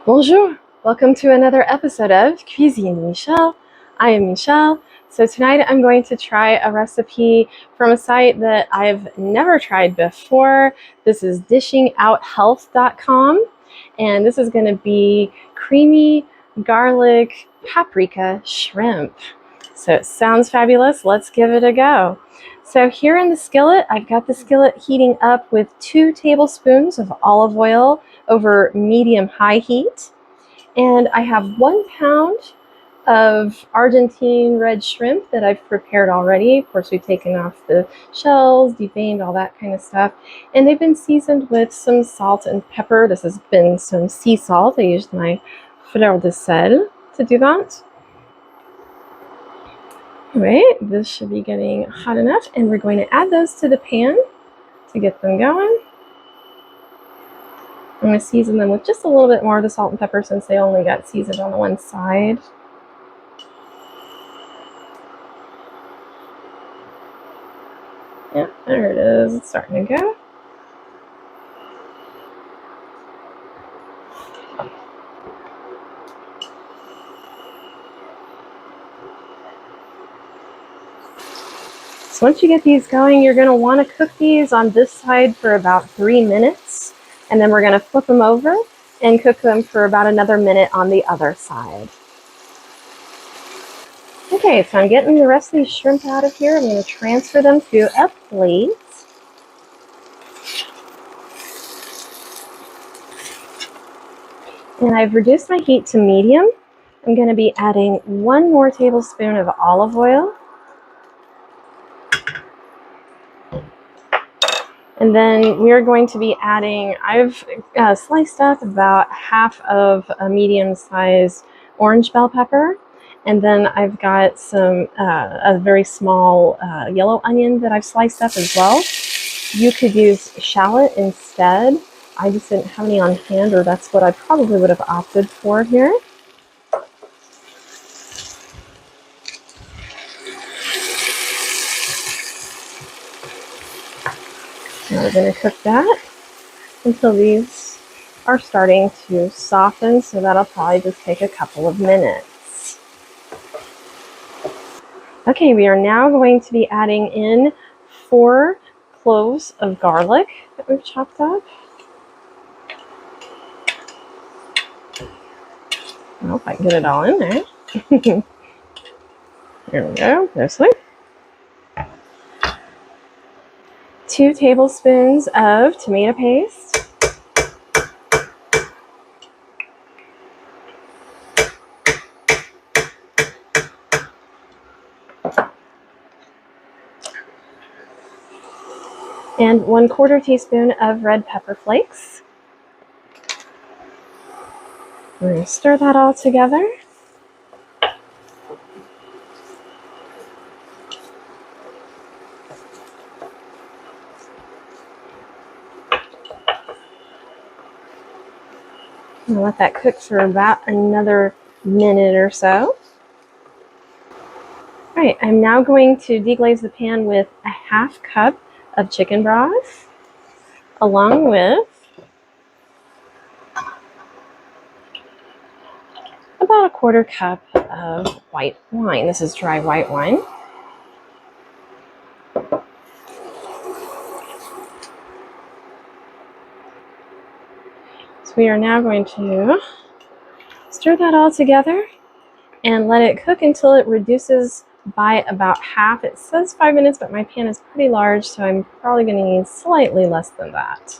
Bonjour! Welcome to another episode of Cuisine Michelle. I am Michelle. So tonight I'm going to try a recipe from a site that I've never tried before. This is dishingout.health.com, and this is going to be creamy garlic paprika shrimp. So it sounds fabulous. Let's give it a go. So here in the skillet, I've got the skillet heating up with 2 tablespoons of olive oil over medium-high heat. And I have 1 pound of Argentine red shrimp that I've prepared already. Of course, we've taken off the shells, deveined, all that kind of stuff. And they've been seasoned with some salt and pepper. This has been some sea salt. I used my fleur de sel to do that. All right, this should be getting hot enough, and we're going to add those to the pan to get them going. I'm going to season them with just a little bit more of the salt and pepper since they only got seasoned on the one side. Yeah, there it is. It's starting to go. So once you get these going, you're going to want to cook these on this side for about 3 minutes. And then we're going to flip them over and cook them for about another minute on the other side. Okay, so I'm getting the rest of these shrimp out of here. I'm going to transfer them to a plate. And I've reduced my heat to medium. I'm going to be adding 1 more tablespoon of olive oil. And then we're going to be adding, I've sliced up about half of a medium-sized orange bell pepper. And then I've got some, a very small yellow onion that I've sliced up as well. You could use shallot instead. I just didn't have any on hand, or that's what I probably would have opted for here. Now we're going to cook that until these are starting to soften, so that'll probably just take a couple of minutes. Okay, we are now going to be adding in 4 cloves of garlic that we've chopped up. I hope I can get it all in there. There we go, this way. 2 tablespoons of tomato paste. And 1/4 teaspoon of red pepper flakes. We're going to stir that all together. I'm going to let that cook for about another minute or so. All right, I'm now going to deglaze the pan with a 1/2 cup of chicken broth, along with about a 1/4 cup of white wine. This is dry white wine. So we are now going to stir that all together and let it cook until it reduces by about half. It says 5 minutes, but my pan is pretty large, so I'm probably going to need slightly less than that.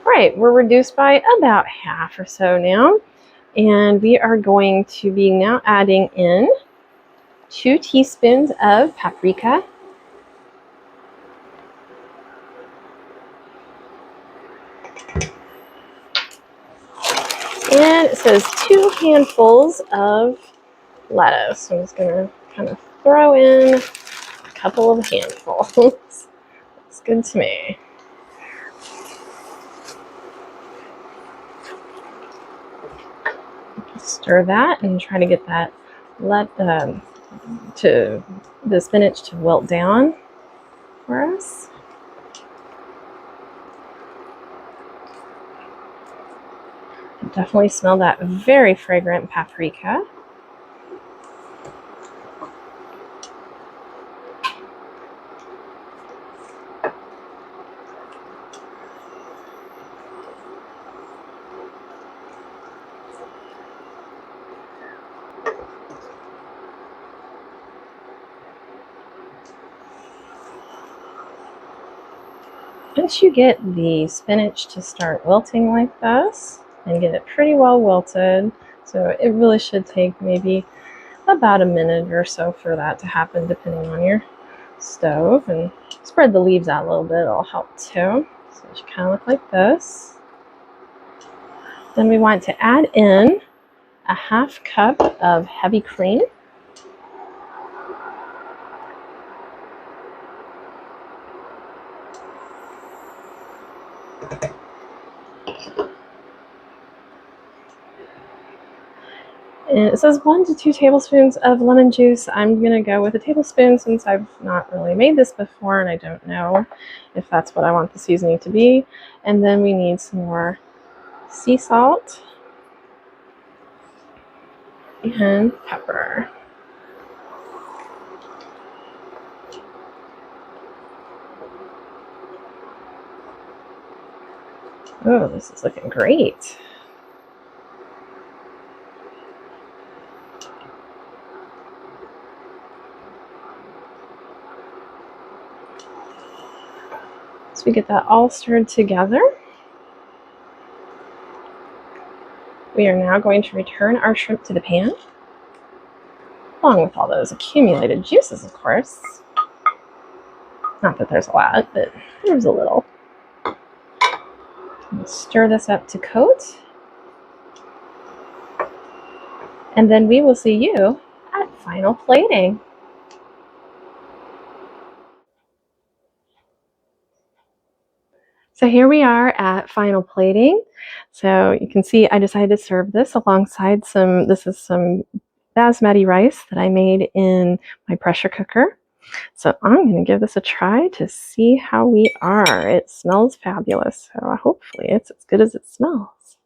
All right, we're reduced by about half or so now. And we are going to be now adding in 2 teaspoons of paprika. And it says 2 handfuls of lettuce. So I'm just going to kind of throw in a couple of handfuls. Looks good to me. Stir that and try to get that to the spinach to wilt down for us. Definitely smell that very fragrant paprika. Once you get the spinach to start wilting like this and get it pretty well wilted, so it really should take maybe about a minute or so for that to happen depending on your stove, and spread the leaves out a little bit, it'll help too. So it should kind of look like this. Then we want to add in a half cup of heavy cream. And it says 1 to 2 tablespoons of lemon juice. I'm going to go with a tablespoon since I've not really made this before and I don't know if that's what I want the seasoning to be. And then we need some more sea salt and pepper. Oh, this is looking great. So we get that all stirred together. We are now going to return our shrimp to the pan, along with all those accumulated juices, of course. Not that there's a lot, but there's a little. Stir this up to coat. And then we will see you at final plating. So here we are at final plating. So you can see I decided to serve this alongside this is some basmati rice that I made in my pressure cooker. So I'm going to give this a try to see how we are. It smells fabulous, so hopefully it's as good as it smells.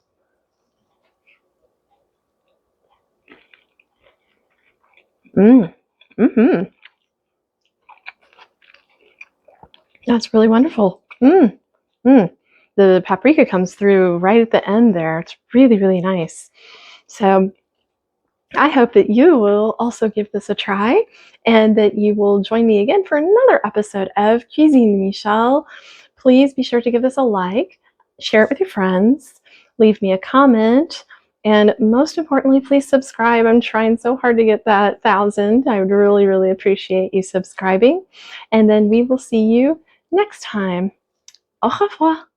That's really wonderful. The paprika comes through right at the end there. It's really, really nice. So I hope that you will also give this a try and that you will join me again for another episode of Cuisine Michel. Please be sure to give this a like, share it with your friends, leave me a comment, and most importantly, please subscribe. I'm trying so hard to get that 1,000. I would really, really appreciate you subscribing. And then we will see you next time. Au revoir.